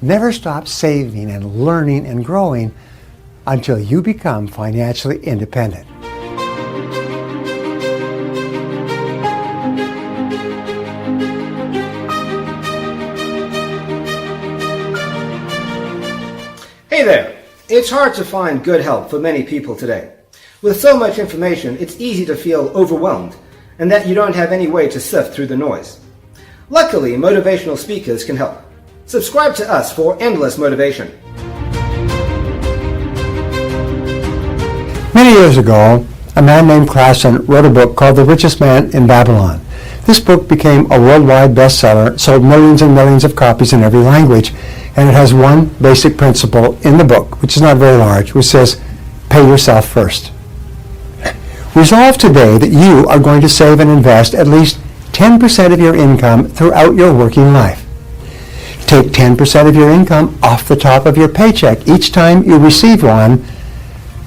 Never stop saving and learning and growing until you become financially independent. Hey there! It's hard to find good help for many people today. With so much information, it's easy to feel overwhelmed and that you don't have any way to sift through the noise. Luckily, motivational speakers can help. Subscribe to us for endless motivation. Many years ago, a man named Klassen wrote a book called The Richest Man in Babylon. This book became a worldwide bestseller, sold millions and millions of copies in every language, and it has one basic principle in the book, which is not very large, which says, pay yourself first. Resolve today that you are going to save and invest at least 10% of your income throughout your working life. Take 10% of your income off the top of your paycheck each time you receive one,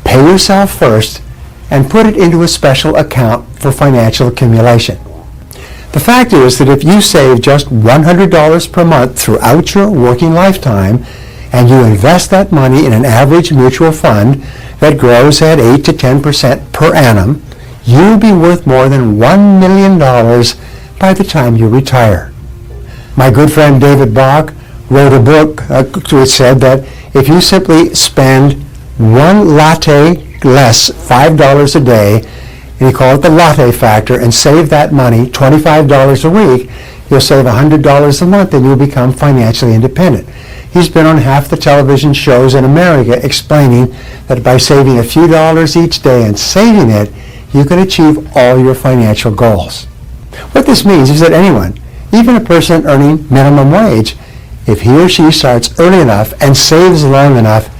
pay yourself first, and put it into a special account for financial accumulation. The fact is that if you save just $100 per month throughout your working lifetime, and you invest that money in an average mutual fund that grows at 8 to 10% per annum, you'll be worth more than $1 million by the time you retire. My good friend David Bach wrote a book which said that if you simply spend one latte less, $5 a day, and you call it the latte factor, and save that money, $25 a week, you'll save $100 a month and you'll become financially independent. He's been on half the television shows in America explaining that by saving a few dollars each day and saving it, you can achieve all your financial goals. What this means is that anyone, even a person earning minimum wage, if he or she starts early enough and saves long enough,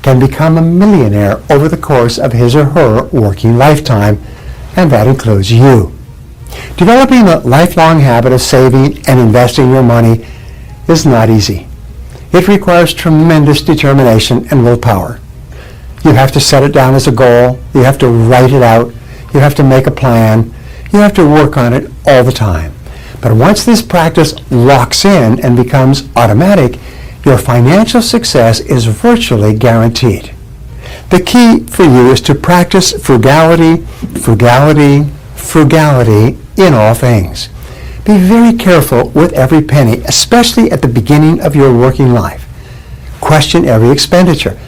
can become a millionaire over the course of his or her working lifetime, and that includes you. Developing a lifelong habit of saving and investing your money is not easy. It requires tremendous determination and willpower. You have to set it down as a goal. You have to write it out. You have to make a plan. You have to work on it all the time. But once this practice locks in and becomes automatic, your financial success is virtually guaranteed. The key for you is to practice frugality, frugality, frugality in all things. Be very careful with every penny, especially at the beginning of your working life. Question every expenditure.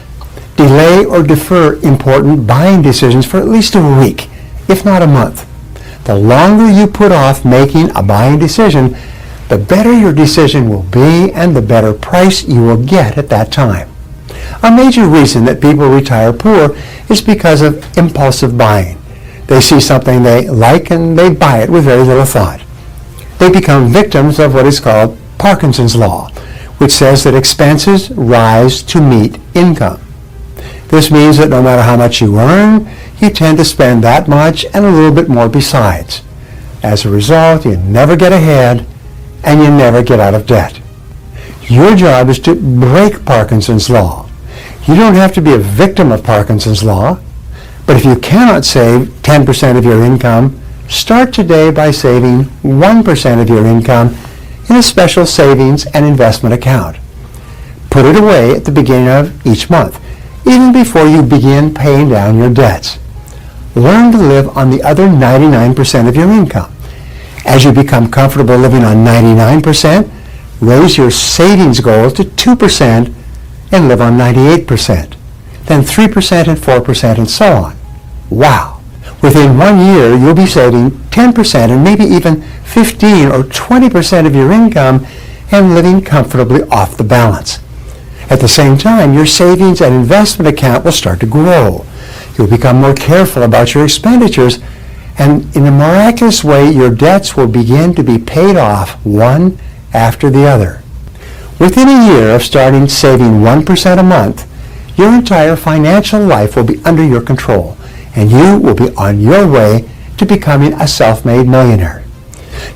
Delay or defer important buying decisions for at least a week, if not a month. The longer you put off making a buying decision, the better your decision will be and the better price you will get at that time. A major reason that people retire poor is because of impulsive buying. They see something they like and they buy it with very little thought. They become victims of what is called Parkinson's Law, which says that expenses rise to meet income. This means that no matter how much you earn, you tend to spend that much and a little bit more besides. As a result, you never get ahead and you never get out of debt. Your job is to break Parkinson's Law. You don't have to be a victim of Parkinson's Law, but if you cannot save 10% of your income, start today by saving 1% of your income in a special savings and investment account. Put it away at the beginning of each month, even before you begin paying down your debts. Learn to live on the other 99% of your income. As you become comfortable living on 99%, raise your savings goal to 2% and live on 98%, then 3% and 4% and so on. Wow! Within 1 year, you'll be saving 10% and maybe even 15 or 20% of your income and living comfortably off the balance. At the same time, your savings and investment account will start to grow. You'll become more careful about your expenditures, and in a miraculous way, your debts will begin to be paid off one after the other. Within a year of starting saving 1% a month, your entire financial life will be under your control, and you will be on your way to becoming a self-made millionaire.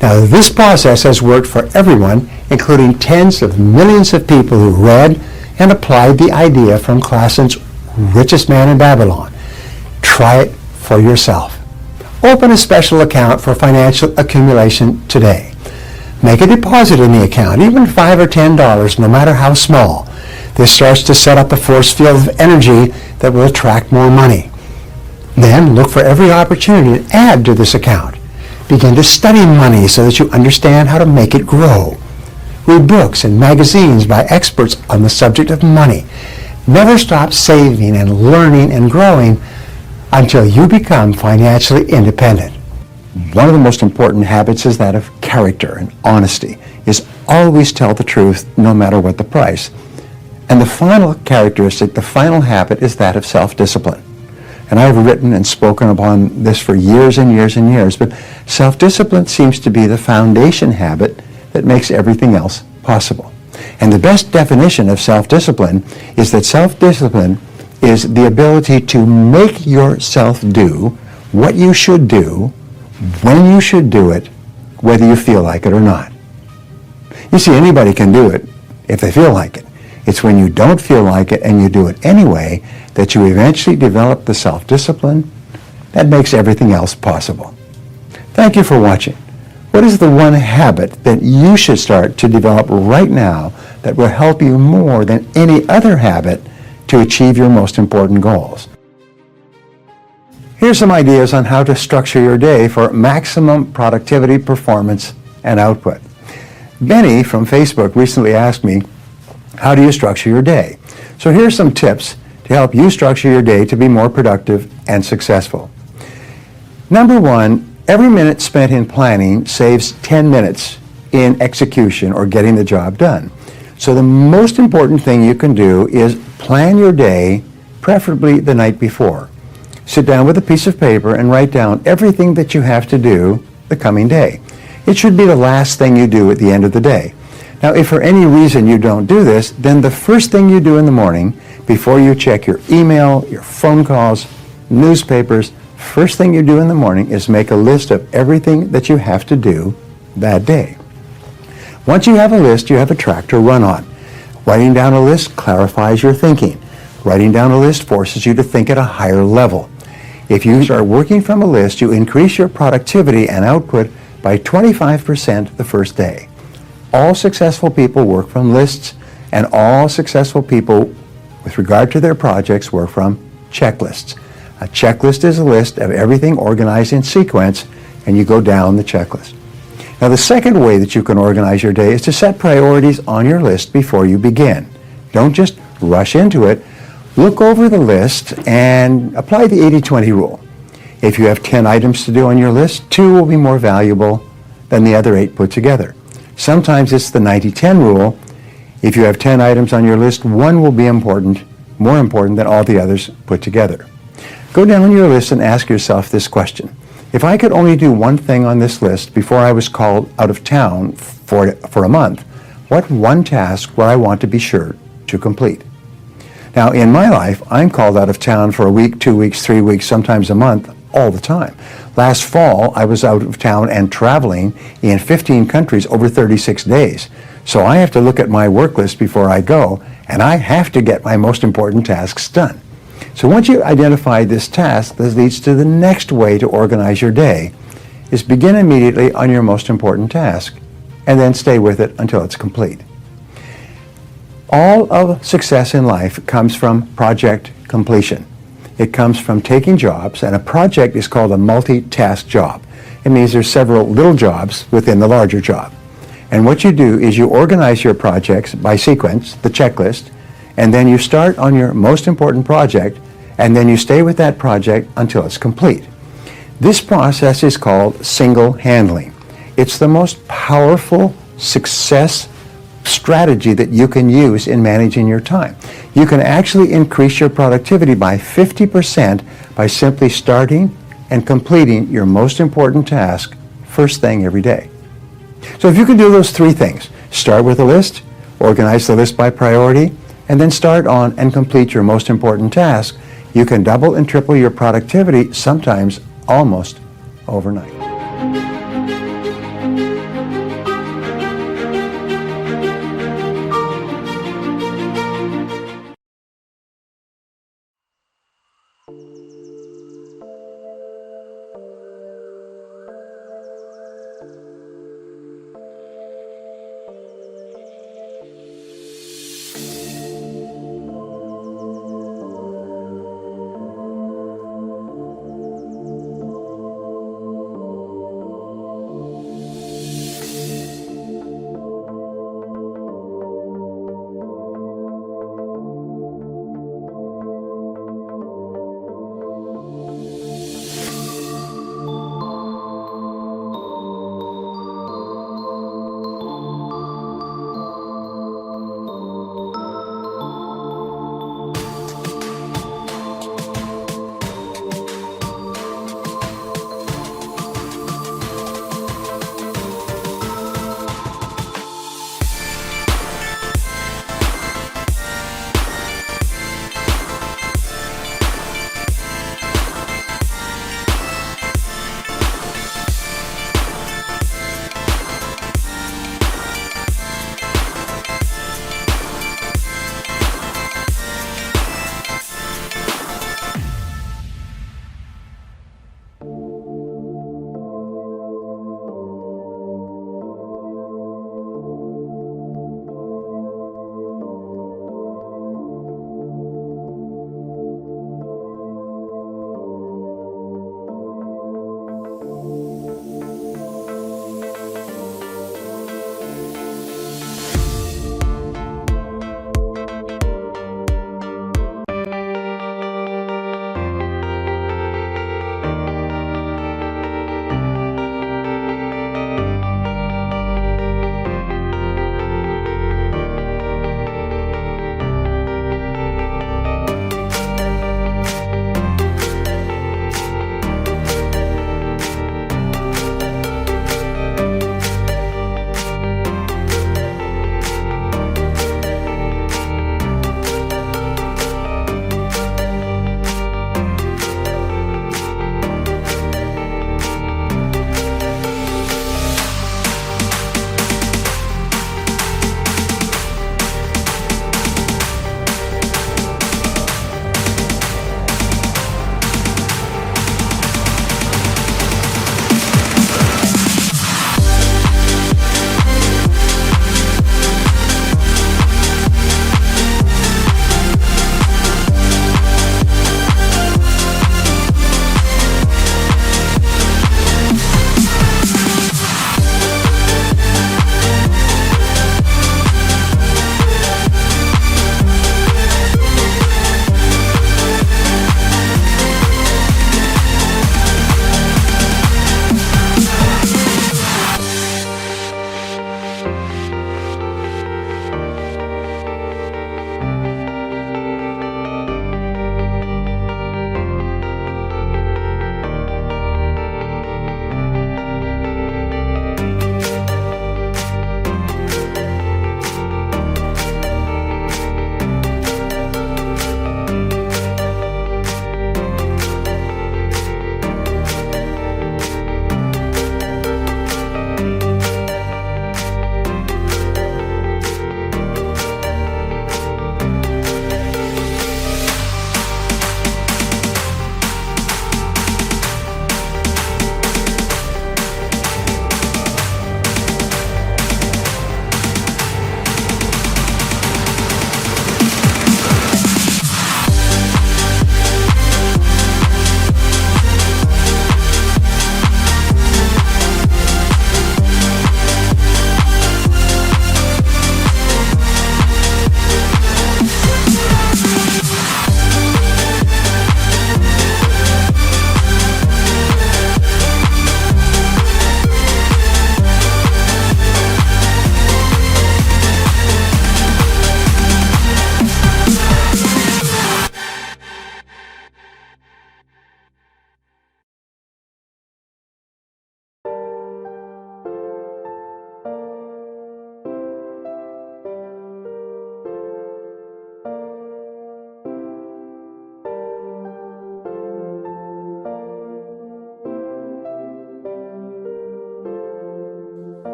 Now, this process has worked for everyone, including tens of millions of people who read and applied the idea from Klassen's Richest Man in Babylon. Try it for yourself. Open a special account for financial accumulation today. Make a deposit in the account, even $5 or $10, no matter how small. This starts to set up a force field of energy that will attract more money. Then look for every opportunity to add to this account. Begin to study money so that you understand how to make it grow. Read books and magazines by experts on the subject of money. Never stop saving and learning and growing until you become financially independent. One of the most important habits is that of character and honesty, is always tell the truth no matter what the price. And the final characteristic, the final habit, is that of self-discipline. And I've written and spoken upon this for years and years and years, but self-discipline seems to be the foundation habit that makes everything else possible. And the best definition of self-discipline is that self-discipline is the ability to make yourself do what you should do, when you should do it, whether you feel like it or not. You see, anybody can do it if they feel like it. It's when you don't feel like it and you do it anyway that you eventually develop the self-discipline that makes everything else possible. Thank you for watching. What is the one habit that you should start to develop right now that will help you more than any other habit to achieve your most important goals? Here's some ideas on how to structure your day for maximum productivity, performance, and output. Benny from Facebook recently asked me, how do you structure your day? So here's some tips to help you structure your day to be more productive and successful. Number one, every minute spent in planning saves 10 minutes in execution or getting the job done. So the most important thing you can do is plan your day, preferably the night before. Sit down with a piece of paper and write down everything that you have to do the coming day. It should be the last thing you do at the end of the day. Now, if for any reason you don't do this, then the first thing you do in the morning, before you check your email, your phone calls, newspapers, first thing you do in the morning is make a list of everything that you have to do that day. Once you have a list, you have a track to run on. Writing down a list clarifies your thinking. Writing down a list forces you to think at a higher level. If you start working from a list, you increase your productivity and output by 25% the first day. All successful people work from lists, and all successful people, with regard to their projects, work from checklists. A checklist is a list of everything organized in sequence, and you go down the checklist. Now, the second way that you can organize your day is to set priorities on your list before you begin. Don't just rush into it. Look over the list and apply the 80-20 rule. If you have 10 items to do on your list, 2 will be more valuable than the other 8 put together. Sometimes it's the 90-10 rule. If you have 10 items on your list, 1 will be more important than all the others put together. Go down your list and ask yourself this question. If I could only do one thing on this list before I was called out of town for a month, what one task would I want to be sure to complete? Now, in my life, I'm called out of town for a week, 2 weeks, 3 weeks, sometimes a month, all the time. Last fall, I was out of town and traveling in 15 countries over 36 days. So I have to look at my work list before I go, and I have to get my most important tasks done. So once you identify this task, this leads to the next way to organize your day, is begin immediately on your most important task, and then stay with it until it's complete. All of success in life comes from project completion. It comes from taking jobs, and a project is called a multi-task job. It means there's several little jobs within the larger job. And what you do is you organize your projects by sequence, the checklist, and then you start on your most important project, and then you stay with that project until it's complete. This process is called single handling. It's the most powerful success strategy that you can use in managing your time. You can actually increase your productivity by 50% by simply starting and completing your most important task first thing every day. So if you can do those 3 things, start with a list, organize the list by priority, and then start on and complete your most important task, you can double and triple your productivity, sometimes almost overnight.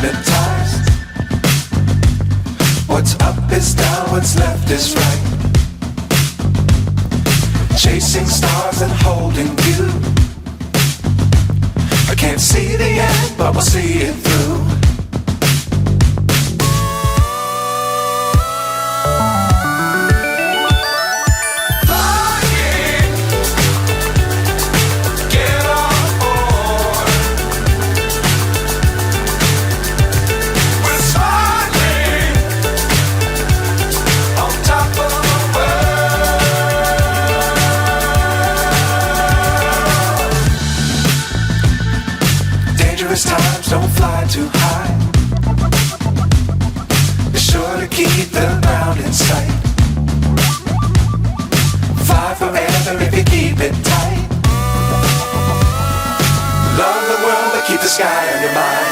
hypnotized. What's up is down, what's left is right. Chasing stars and holding you. I can't see the end, but we'll see it through. Times don't fly too high. Be sure to keep the ground in sight. Fly forever if you keep it tight. Love the world but keep the sky on your mind.